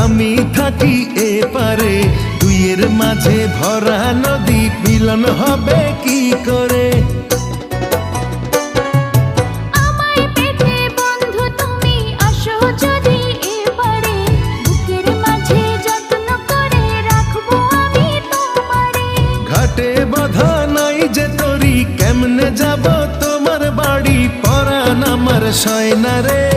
আমি থাকি এপারে, দুইয়ের মাঝে ভরা নদী, মিলন হবে কি করে? আমায় পেতে বন্ধু তুমি আসো যদি এপারে, বুকের মাঝে যত্ন করে রাখবো আমি তোমারে। ঘাটে বাঁধা নাই যে তরি, কেমনে যাব তোমার বাড়ি? পরাণ আমার সয় না রে।